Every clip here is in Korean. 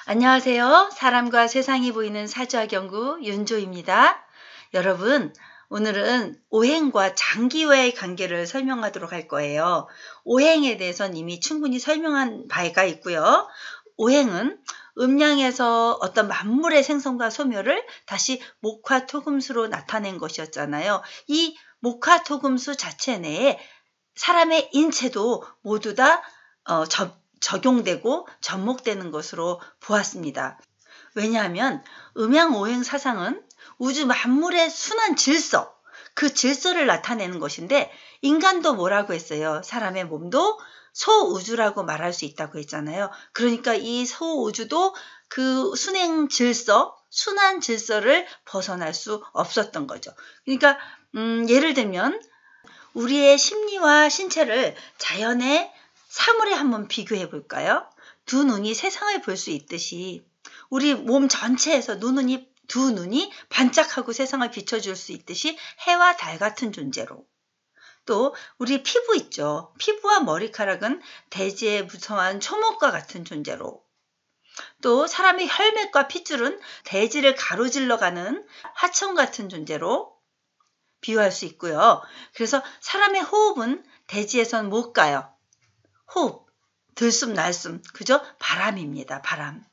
안녕하세요. 사람과 세상이 보이는 사주학 연구 윤조입니다. 여러분, 오늘은 오행과 장기와의 관계를 설명하도록 할 거예요. 오행에 대해서는 이미 충분히 설명한 바가 있고요. 오행은 음양에서 어떤 만물의 생성과 소멸을 다시 목화토금수로 나타낸 것이었잖아요. 이 목화토금수 자체 내에 사람의 인체도 모두 다 적용되고 접목되는 것으로 보았습니다. 왜냐하면 음양오행 사상은 우주 만물의 순환 질서, 그 질서를 나타내는 것인데 인간도 뭐라고 했어요? 사람의 몸도 소우주라고 말할 수 있다고 했잖아요. 그러니까 이 소우주도 그 순환 질서를 벗어날 수 없었던 거죠. 그러니까 예를 들면 우리의 심리와 신체를 자연의 사물에 한번 비교해 볼까요? 두 눈이 세상을 볼 수 있듯이 우리 몸 전체에서 두 눈이 반짝하고 세상을 비춰줄 수 있듯이 해와 달 같은 존재로, 또 우리 피부 있죠. 피부와 머리카락은 대지에 무성한 초목과 같은 존재로, 또 사람의 혈맥과 핏줄은 대지를 가로질러가는 하천 같은 존재로 비유할 수 있고요. 그래서 사람의 호흡은 대지에선 못 가요. 호흡, 들숨, 날숨, 그죠? 바람입니다. 바람.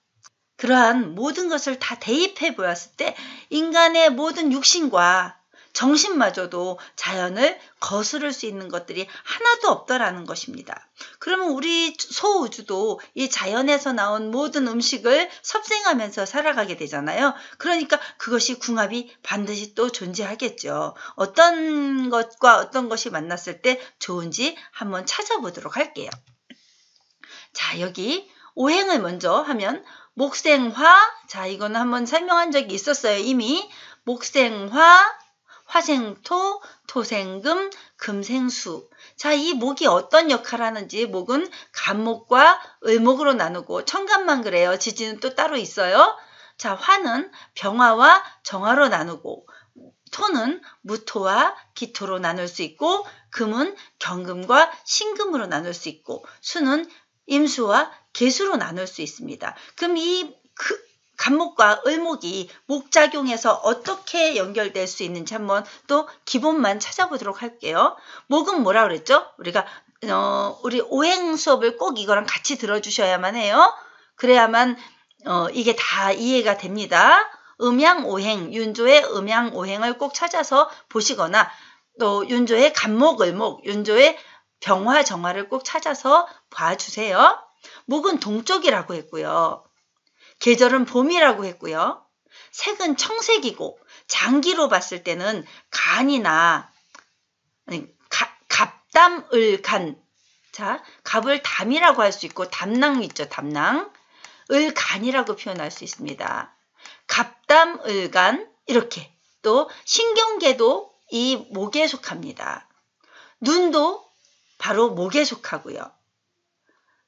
그러한 모든 것을 다 대입해 보았을 때 인간의 모든 육신과 정신마저도 자연을 거스를 수 있는 것들이 하나도 없더라는 것입니다. 그러면 우리 소우주도 이 자연에서 나온 모든 음식을 섭생하면서 살아가게 되잖아요. 그러니까 그것이 궁합이 반드시 또 존재하겠죠. 어떤 것과 어떤 것이 만났을 때 좋은지 한번 찾아보도록 할게요. 자, 여기 오행을 먼저 하면 목생화, 자, 이거는 한번 설명한 적이 있었어요. 이미 목생화, 화생토, 토생금, 금생수. 자, 이 목이 어떤 역할을 하는지, 목은 간목과 을목으로 나누고 천간만 그래요. 지지는 또 따로 있어요. 자, 화는 병화와 정화로 나누고, 토는 무토와 기토로 나눌 수 있고, 금은 경금과 신금으로 나눌 수 있고, 수는 임수와 계수로 나눌 수 있습니다. 그럼 이 간목과 을목이 목작용해서 어떻게 연결될 수 있는지 한번 또 기본만 찾아보도록 할게요. 목은 뭐라 그랬죠? 우리가 우리 오행 수업을 꼭 이거랑 같이 들어주셔야만 해요. 그래야만 이게 다 이해가 됩니다. 음양오행, 윤조의 음양오행을 꼭 찾아서 보시거나 또 윤조의 간목, 을목, 윤조의 병화, 정화를 꼭 찾아서 봐주세요. 목은 동쪽이라고 했고요. 계절은 봄이라고 했고요. 색은 청색이고 장기로 봤을 때는 간이나 갑담을간, 자, 갑을 담이라고 할 수 있고 담낭 있죠. 담낭. 을간이라고 표현할 수 있습니다. 갑담을간, 이렇게. 또 신경계도 이 목에 속합니다. 눈도 바로 목에 속하고요.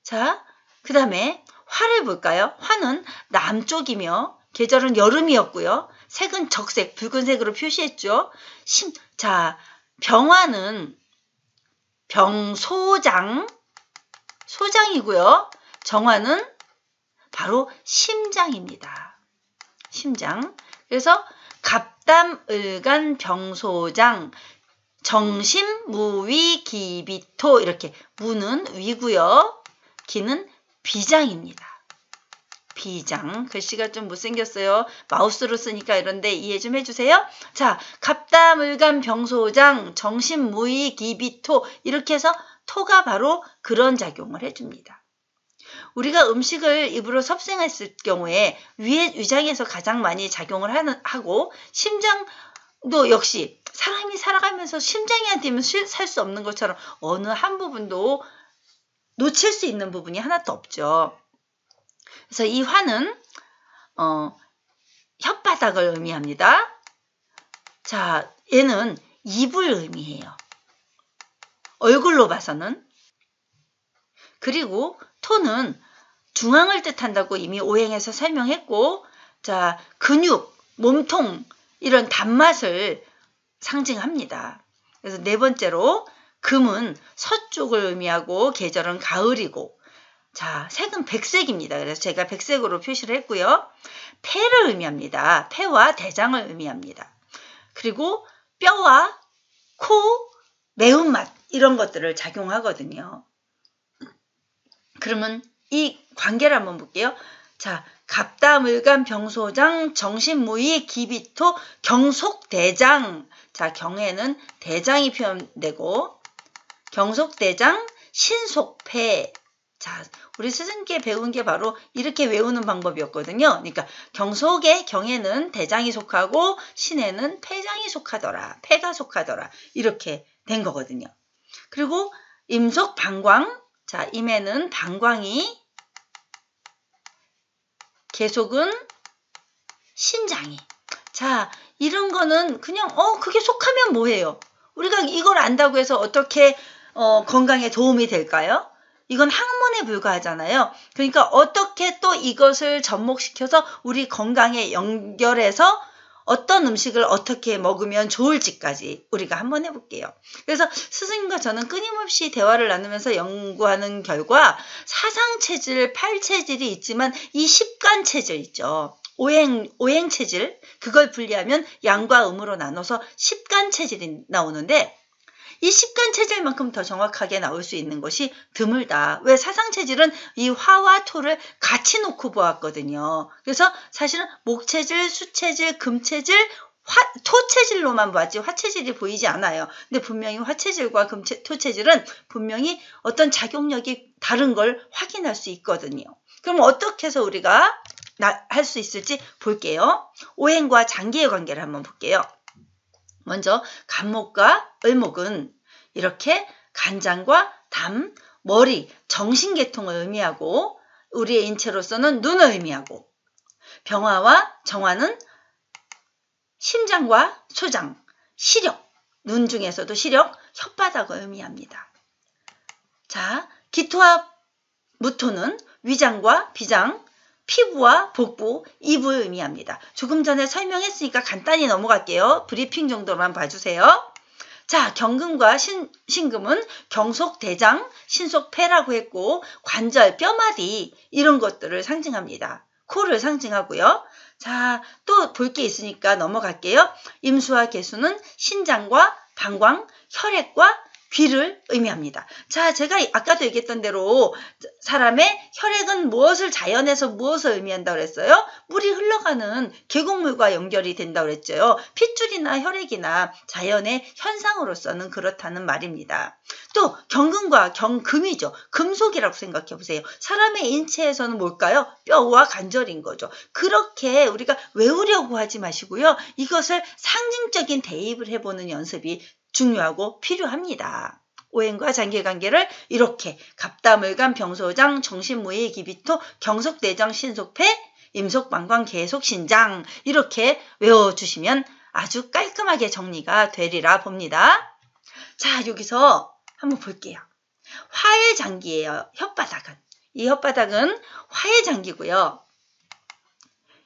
자, 그 다음에 화를 볼까요? 화는 남쪽이며 계절은 여름이었고요. 색은 적색, 붉은색으로 표시했죠. 자, 병화는 소장이고요. 정화는 바로 심장입니다. 심장. 그래서 갑담을간 병소장, 정심, 무위, 기비토, 이렇게 무는 위고요. 기는 비장입니다. 비장. 글씨가 좀 못생겼어요. 마우스로 쓰니까 이런데 이해 좀 해주세요. 자, 갑담을간 병소장, 정심, 무위, 기비토, 이렇게 해서 토가 바로 그런 작용을 해줍니다. 우리가 음식을 입으로 섭생했을 경우에 위장에서 가장 많이 작용을 하고, 심장도 역시 사람이 살아가면서 심장이 안 뛰면 살 수 없는 것처럼 어느 한 부분도 놓칠 수 있는 부분이 하나도 없죠. 그래서 이 화는 혓바닥을 의미합니다. 자, 얘는 입을 의미해요. 얼굴로 봐서는. 그리고 토는 중앙을 뜻한다고 이미 오행에서 설명했고, 자, 근육, 몸통, 이런 단맛을 상징합니다. 그래서 네 번째로 금은 서쪽을 의미하고 계절은 가을이고, 자, 색은 백색입니다. 그래서 제가 백색으로 표시를 했고요. 폐를 의미합니다. 폐와 대장을 의미합니다. 그리고 뼈와 코, 매운맛 이런 것들을 작용하거든요. 그러면 이 관계를 한번 볼게요. 자, 갑다물간 병소장 정신무의 기비토 경속대장. 자, 경에는 대장이 표현되고 경속대장 신속폐. 자, 우리 스승께 배운 게 바로 이렇게 외우는 방법이었거든요. 그러니까 경속의 경에는 대장이 속하고 신에는 폐장이 속하더라. 폐가 속하더라. 이렇게 된 거거든요. 그리고 임속 방광. 자, 임에는 방광이, 계속은 신장이. 자, 이런 거는 그냥 그게 속하면 뭐예요? 우리가 이걸 안다고 해서 어떻게 건강에 도움이 될까요? 이건 학문에 불과하잖아요. 그러니까 어떻게 또 이것을 접목시켜서 우리 건강에 연결해서 어떤 음식을 어떻게 먹으면 좋을지까지 우리가 한번 해볼게요. 그래서 스승님과 저는 끊임없이 대화를 나누면서 연구하는 결과 사상체질, 팔체질이 있지만 이 십간체질 있죠. 오행체질, 그걸 분리하면 양과 음으로 나눠서 십간체질이 나오는데 이 십간체질만큼 더 정확하게 나올 수 있는 것이 드물다. 왜? 사상체질은 이 화와 토를 같이 놓고 보았거든요. 그래서 사실은 목체질, 수체질, 금체질, 토체질로만 보았지 화체질이 보이지 않아요. 근데 분명히 화체질과 토체질은 분명히 어떤 작용력이 다른 걸 확인할 수 있거든요. 그럼 어떻게 해서 우리가 할 수 있을지 볼게요. 오행과 장기의 관계를 한번 볼게요. 먼저 간목과 을목은 이렇게 간장과 담, 머리, 정신계통을 의미하고 우리의 인체로서는 눈을 의미하고 병화와 정화는 심장과 소장, 시력, 눈 중에서도 시력, 혓바닥을 의미합니다. 자, 기토와 무토는 위장과 비장, 피부와 복부, 입을 의미합니다. 조금 전에 설명했으니까 간단히 넘어갈게요. 브리핑 정도만 봐주세요. 자, 경금과 신금은 경속대장, 신속폐라고 했고 관절, 뼈마디 이런 것들을 상징합니다. 코를 상징하고요. 자, 또 볼 게 있으니까 넘어갈게요. 임수와 계수는 신장과 방광, 혈액과 귀를 의미합니다. 자, 제가 아까도 얘기했던 대로 사람의 혈액은 무엇을 자연에서 무엇을 의미한다고 그랬어요? 물이 흘러가는 계곡물과 연결이 된다고 그랬죠. 핏줄이나 혈액이나 자연의 현상으로서는 그렇다는 말입니다. 또 경금과 경금이죠. 금속이라고 생각해 보세요. 사람의 인체에서는 뭘까요? 뼈와 관절인 거죠. 그렇게 우리가 외우려고 하지 마시고요. 이것을 상징적인 대입을 해보는 연습이 중요하고 필요합니다. 오행과 장기관계를 이렇게 갑다물간 병소장 정신무의 기비토 경속대장 신속폐 임속방광 계속신장 이렇게 외워주시면 아주 깔끔하게 정리가 되리라 봅니다. 자, 여기서 한번 볼게요. 화의 장기예요. 혓바닥은. 이 혓바닥은 화의 장기고요.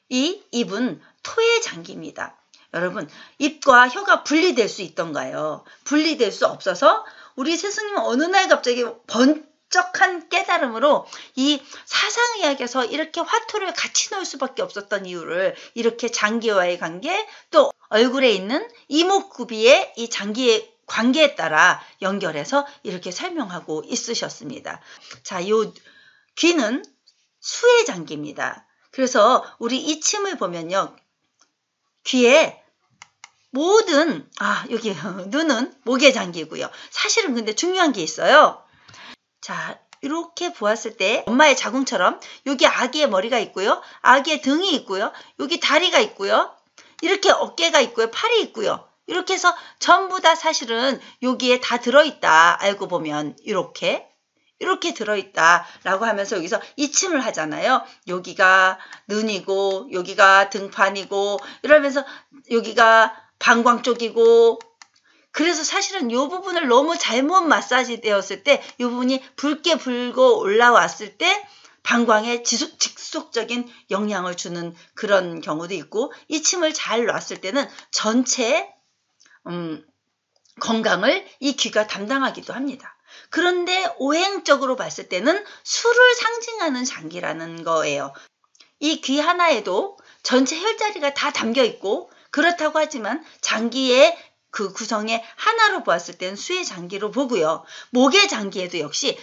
이 입은 토의 장기입니다. 여러분, 입과 혀가 분리될 수 있던가요? 분리될 수 없어서 우리 스승님은 어느 날 갑자기 번쩍한 깨달음으로 이 사상의학에서 이렇게 화토를 같이 넣을 수밖에 없었던 이유를 이렇게 장기와의 관계, 또 얼굴에 있는 이목구비의 이 장기의 관계에 따라 연결해서 이렇게 설명하고 있으셨습니다. 자, 요 귀는 수의 장기입니다. 그래서 우리 이 침을 보면요. 귀에 모든 여기 눈은 목의 장기고요. 사실은 근데 중요한 게 있어요. 자, 이렇게 보았을 때 엄마의 자궁처럼 여기 아기의 머리가 있고요. 아기의 등이 있고요. 여기 다리가 있고요. 이렇게 어깨가 있고요. 팔이 있고요. 이렇게 해서 전부 다 사실은 여기에 다 들어있다. 알고 보면 이렇게 들어있다라고 하면서 여기서 이침을 하잖아요. 여기가 눈이고 여기가 등판이고 이러면서 여기가 방광 쪽이고 그래서 사실은 이 부분을 너무 잘못 마사지 되었을 때 이 부분이 붉게 불고 올라왔을 때 방광에 직속적인 영향을 주는 그런 경우도 있고 이침을 잘 놨을 때는 전체 건강을 이 귀가 담당하기도 합니다. 그런데 오행적으로 봤을 때는 수를 상징하는 장기라는 거예요. 이 귀 하나에도 전체 혈자리가 다 담겨 있고 그렇다고 하지만 장기의 그 구성에 하나로 보았을 때는 수의 장기로 보고요. 목의 장기에도 역시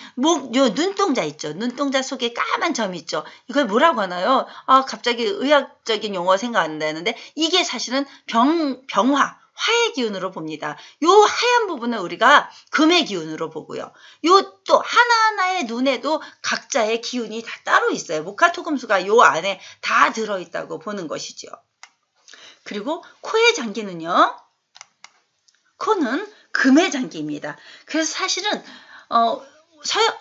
요 눈동자 있죠. 눈동자 속에 까만 점이 있죠. 이걸 뭐라고 하나요? 갑자기 의학적인 용어 생각 안 나는데 이게 사실은 병화, 화의 기운으로 봅니다. 요 하얀 부분을 우리가 금의 기운으로 보고요. 요 또 하나하나의 눈에도 각자의 기운이 다 따로 있어요. 목화토금수가 요 안에 다 들어있다고 보는 것이죠. 그리고 코의 장기는요. 코는 금의 장기입니다. 그래서 사실은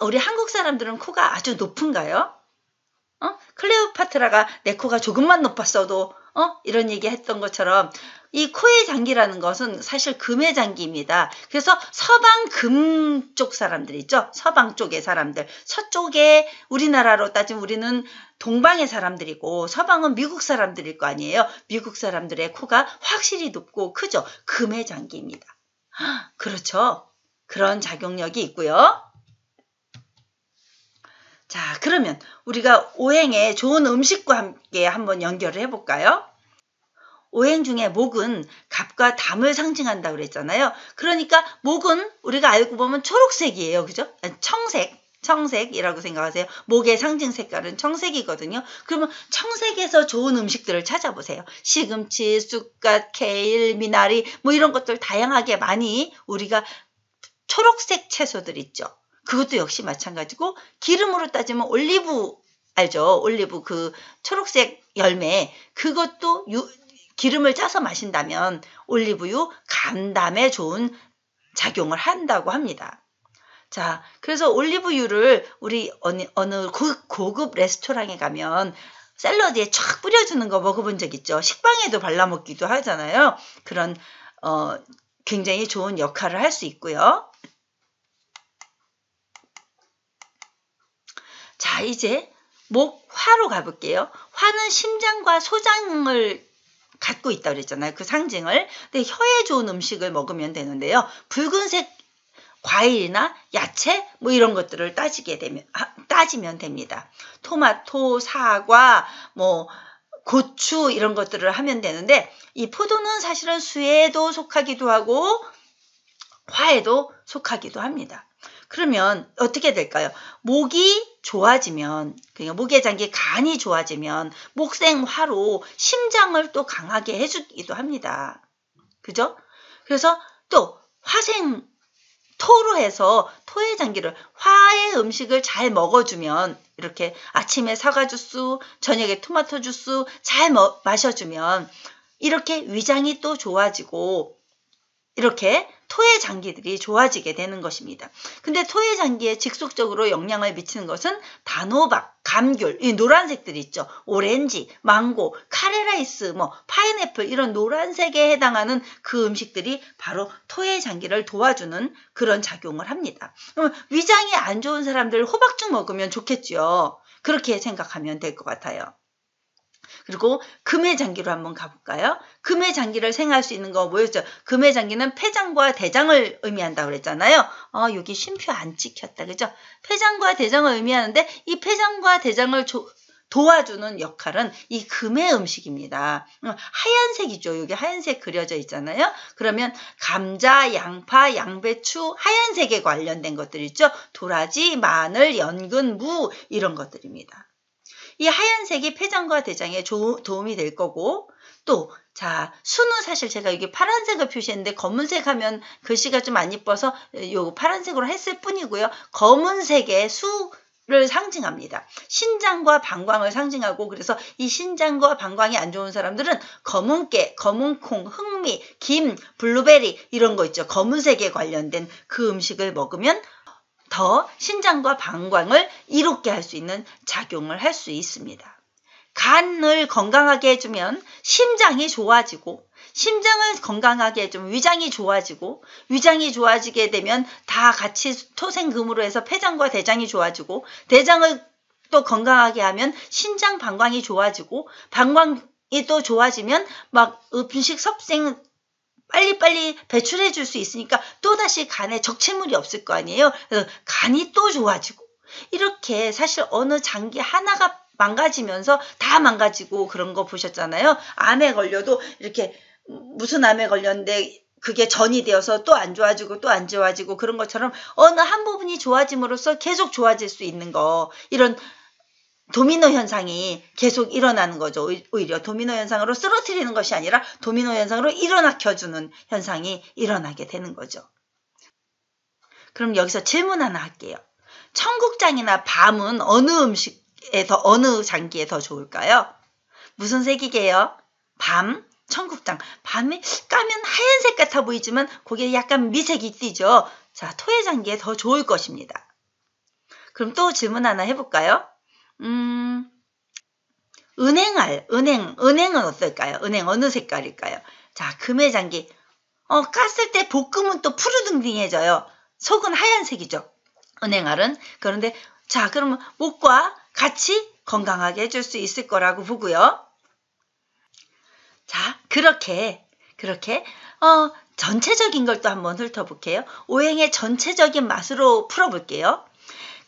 우리 한국 사람들은 코가 아주 높은가요? 클레오파트라가 내 코가 조금만 높았어도 이런 얘기 했던 것처럼 이 코의 장기라는 것은 사실 금의 장기입니다. 그래서 서방 금 쪽 사람들 있죠? 서방 쪽의 사람들. 서쪽에 우리나라로 따지면 우리는 동방의 사람들이고 서방은 미국 사람들일 거 아니에요. 미국 사람들의 코가 확실히 높고 크죠. 금의 장기입니다. 그렇죠. 그런 작용력이 있고요. 자, 그러면 우리가 오행의 좋은 음식과 함께 한번 연결을 해볼까요? 오행 중에 목은 갑과 담을 상징한다고 그랬잖아요. 그러니까 목은 우리가 알고 보면 초록색이에요. 그죠? 청색이라고 생각하세요. 목의 상징 색깔은 청색이거든요. 그러면 청색에서 좋은 음식들을 찾아보세요. 시금치, 쑥갓, 케일, 미나리 뭐 이런 것들 다양하게 많이 우리가 초록색 채소들 있죠. 그것도 역시 마찬가지고 기름으로 따지면 올리브 알죠? 올리브 그 초록색 열매 그것도 기름을 짜서 마신다면 올리브유 감담에 좋은 작용을 한다고 합니다. 자, 그래서 올리브유를 우리 어느 고급 레스토랑에 가면 샐러드에 촥 뿌려주는 거 먹어본 적 있죠? 식빵에도 발라먹기도 하잖아요. 그런 굉장히 좋은 역할을 할 수 있고요. 자, 이제 목화로 가볼게요. 화는 심장과 소장을 갖고 있다고 그랬잖아요. 그 상징을. 근데 혀에 좋은 음식을 먹으면 되는데요. 붉은색 과일이나 야채 뭐 이런 것들을 따지면 됩니다. 토마토, 사과, 뭐 고추 이런 것들을 하면 되는데 이 포도는 사실은 수에도 속하기도 하고 화에도 속하기도 합니다. 그러면 어떻게 될까요? 목이 좋아지면, 그러니까 목의 장기 간이 좋아지면 목생화로 심장을 또 강하게 해주기도 합니다. 그죠? 그래서 또 토로 해서 토의 장기를 화의 음식을 잘 먹어주면 이렇게 아침에 사과 주스, 저녁에 토마토 주스 잘 마셔주면 이렇게 위장이 또 좋아지고 이렇게 토의 장기들이 좋아지게 되는 것입니다. 근데 토의 장기에 직접적으로 영향을 미치는 것은 단호박, 감귤, 이 노란색들이 있죠. 오렌지, 망고, 카레라이스, 파인애플 이런 노란색에 해당하는 그 음식들이 바로 토의 장기를 도와주는 그런 작용을 합니다. 그럼 위장이 안 좋은 사람들 호박죽 먹으면 좋겠죠. 그렇게 생각하면 될 것 같아요. 그리고 금의 장기로 한번 가볼까요? 금의 장기를 생각할 수 있는 거 뭐였죠? 금의 장기는 폐장과 대장을 의미한다고 그랬잖아요. 여기 쉼표 안 찍혔다. 그죠? 폐장과 대장을 의미하는데 이 폐장과 대장을 도와주는 역할은 이 금의 음식입니다. 하얀색이죠. 여기 하얀색 그려져 있잖아요. 그러면 감자, 양파, 양배추, 하얀색에 관련된 것들 있죠. 도라지, 마늘, 연근, 무 이런 것들입니다. 이 하얀색이 폐장과 대장에 도움이 될 거고 또 자 수는 사실 제가 여기 파란색을 표시했는데 검은색 하면 글씨가 좀 안 이뻐서 요 파란색으로 했을 뿐이고요. 검은색의 수를 상징합니다. 신장과 방광을 상징하고 그래서 이 신장과 방광이 안 좋은 사람들은 검은깨, 검은콩, 흑미, 김, 블루베리 이런 거 있죠. 검은색에 관련된 그 음식을 먹으면 더 신장과 방광을 이롭게 할 수 있는 작용을 할 수 있습니다. 간을 건강하게 해주면 심장이 좋아지고 심장을 건강하게 해주면 위장이 좋아지고 위장이 좋아지게 되면 다 같이 토생금으로 해서 폐장과 대장이 좋아지고 대장을 또 건강하게 하면 신장 방광이 좋아지고 방광이 또 좋아지면 막 음식 섭생 빨리빨리 배출해 줄 수 있으니까 또다시 간에 적체물이 없을 거 아니에요. 그래서 간이 또 좋아지고 이렇게 사실 어느 장기 하나가 망가지면서 다 망가지고 그런 거 보셨잖아요. 암에 걸려도 이렇게 무슨 암에 걸렸는데 그게 전이 되어서 또 안 좋아지고 또 안 좋아지고 그런 것처럼 어느 한 부분이 좋아짐으로써 계속 좋아질 수 있는 거, 이런 도미노 현상이 계속 일어나는 거죠. 오히려 도미노 현상으로 쓰러뜨리는 것이 아니라 도미노 현상으로 일어나켜주는 현상이 일어나게 되는 거죠. 그럼 여기서 질문 하나 할게요. 청국장이나 밤은 어느 어느 장기에 더 좋을까요? 무슨 색이게요? 밤, 청국장. 밤에 까면 하얀색 같아 보이지만 거기에 약간 미색이 띄죠. 자, 토의 장기에 더 좋을 것입니다. 그럼 또 질문 하나 해볼까요? 은행은 어떨까요? 은행 어느 색깔일까요? 자, 금의 장기. 깠을 때 볶으면 또 푸르둥둥해져요. 속은 하얀색이죠. 은행알은. 그런데 자, 그러면 목과 같이 건강하게 해줄 수 있을 거라고 보고요. 자, 그렇게 전체적인 걸 또 한번 훑어볼게요. 오행의 전체적인 맛으로 풀어볼게요.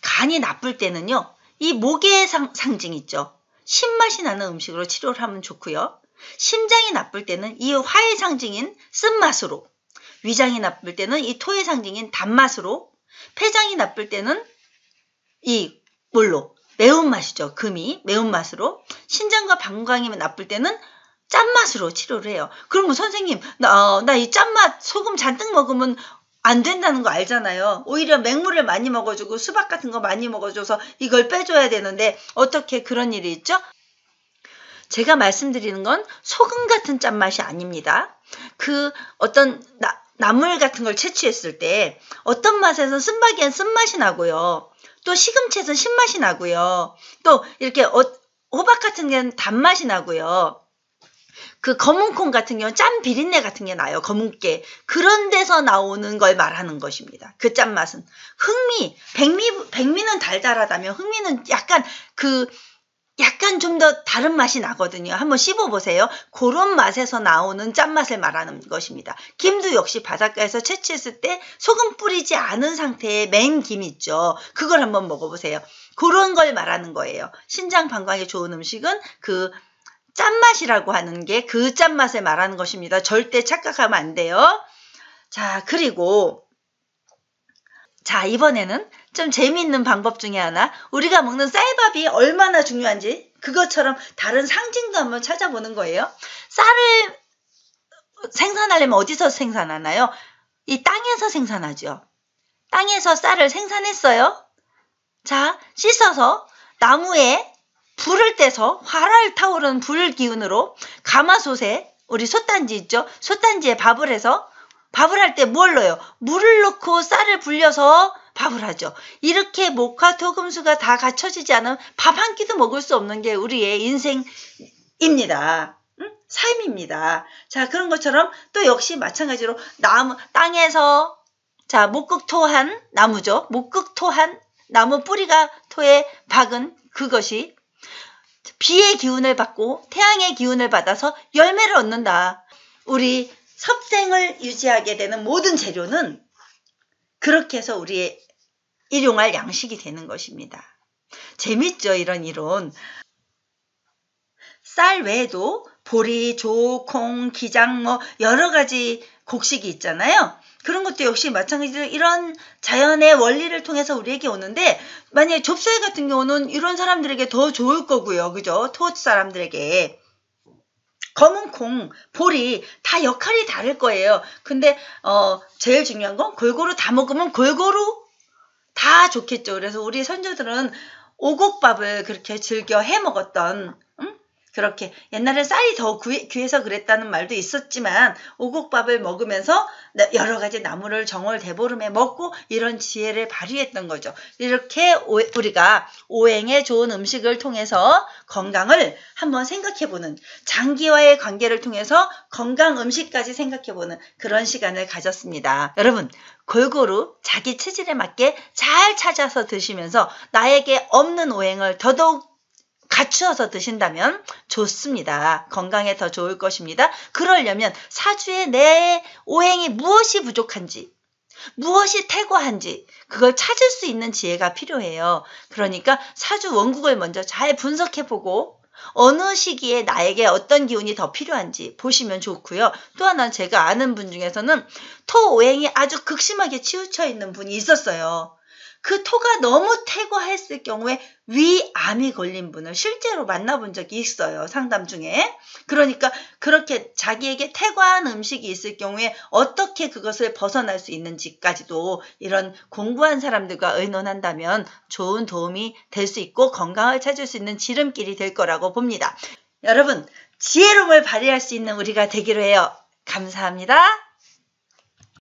간이 나쁠 때는요, 이 목의 상징 있죠. 신맛이 나는 음식으로 치료를 하면 좋고요. 심장이 나쁠 때는 이 화의 상징인 쓴맛으로, 위장이 나쁠 때는 이 토의 상징인 단맛으로, 폐장이 나쁠 때는 이 매운맛이죠. 금이 매운맛으로, 신장과 방광이 나쁠 때는 짠맛으로 치료를 해요. 그러면 선생님, 나 이 짠맛 소금 잔뜩 먹으면 안 된다는 거 알잖아요. 오히려 맹물을 많이 먹어주고 수박 같은 거 많이 먹어줘서 이걸 빼줘야 되는데 어떻게 그런 일이 있죠? 제가 말씀드리는 건 소금 같은 짠맛이 아닙니다. 그 어떤 나물 같은 걸 채취했을 때 어떤 맛에서는 쓴바기엔 쓴맛이 나고요. 또 시금치에서는 신맛이 나고요. 또 이렇게 호박 같은 경우는 단맛이 나고요. 그 검은콩 같은 경우는 짠 비린내 같은 게 나요. 검은깨. 그런 데서 나오는 걸 말하는 것입니다. 그 짠맛은. 백미는 달달하다면 흑미는 약간 좀 더 다른 맛이 나거든요. 한번 씹어보세요. 그런 맛에서 나오는 짠맛을 말하는 것입니다. 김도 역시 바닷가에서 채취했을 때 소금 뿌리지 않은 상태의 맹김 있죠. 그걸 한번 먹어보세요. 그런 걸 말하는 거예요. 신장 방광에 좋은 음식은 그 짠맛이라고 하는 게 그 짠맛을 말하는 것입니다. 절대 착각하면 안 돼요. 자, 그리고 이번에는 좀 재미있는 방법 중에 하나, 우리가 먹는 쌀밥이 얼마나 중요한지 그것처럼 다른 상징도 한번 찾아보는 거예요. 쌀을 생산하려면 어디서 생산하나요? 이 땅에서 생산하죠. 땅에서 쌀을 생산했어요. 자, 씻어서 나무에 불을 떼서 활활 타오르는 불 기운으로 가마솥에 우리 솥단지 있죠? 솥단지에 밥을 해서 밥을 할 때 뭘 넣어요? 물을 넣고 쌀을 불려서 밥을 하죠. 이렇게 목화 토금수가 다 갖춰지지 않으면 밥 한 끼도 먹을 수 없는 게 우리의 인생입니다. 삶입니다. 자, 그런 것처럼 또 역시 마찬가지로 땅에서 자, 목극토한 나무죠. 목극토한 나무 뿌리가 토에 박은 그것이 비의 기운을 받고 태양의 기운을 받아서 열매를 얻는다. 우리 섭생을 유지하게 되는 모든 재료는 그렇게 해서 우리의 일용할 양식이 되는 것입니다. 재밌죠, 이런 이론. 쌀 외에도 보리, 조, 콩, 기장 여러 가지 곡식이 있잖아요. 그런 것도 역시 마찬가지로 이런 자연의 원리를 통해서 우리에게 오는데, 만약에 좁쌀 같은 경우는 이런 사람들에게 더 좋을 거고요. 그죠? 토지 사람들에게. 검은 콩, 보리 다 역할이 다를 거예요. 근데 제일 중요한 건 골고루 다 먹으면 골고루 다 좋겠죠. 그래서 우리 선조들은 오곡밥을 그렇게 즐겨 해 먹었던, 그렇게 옛날에 쌀이 더 귀해서 그랬다는 말도 있었지만 오곡밥을 먹으면서 여러 가지 나무를 정월 대보름에 먹고 이런 지혜를 발휘했던 거죠. 이렇게 우리가 오행에 좋은 음식을 통해서 건강을 한번 생각해보는, 장기와의 관계를 통해서 건강 음식까지 생각해보는 그런 시간을 가졌습니다. 여러분, 골고루 자기 체질에 맞게 잘 찾아서 드시면서 나에게 없는 오행을 더더욱 갖추어서 드신다면 좋습니다. 건강에 더 좋을 것입니다. 그러려면 사주에 내 오행이 무엇이 부족한지, 무엇이 태고한지 그걸 찾을 수 있는 지혜가 필요해요. 그러니까 사주 원국을 먼저 잘 분석해보고 어느 시기에 나에게 어떤 기운이 더 필요한지 보시면 좋고요. 또 하나 제가 아는 분 중에서는 토 오행이 아주 극심하게 치우쳐 있는 분이 있었어요. 그 토가 너무 태고했을 경우에 위암이 걸린 분을 실제로 만나본 적이 있어요. 상담 중에. 그러니까 그렇게 자기에게 태고한 음식이 있을 경우에 어떻게 그것을 벗어날 수 있는지까지도 이런 공부한 사람들과 의논한다면 좋은 도움이 될 수 있고 건강을 찾을 수 있는 지름길이 될 거라고 봅니다. 여러분, 지혜로움을 발휘할 수 있는 우리가 되기로 해요. 감사합니다.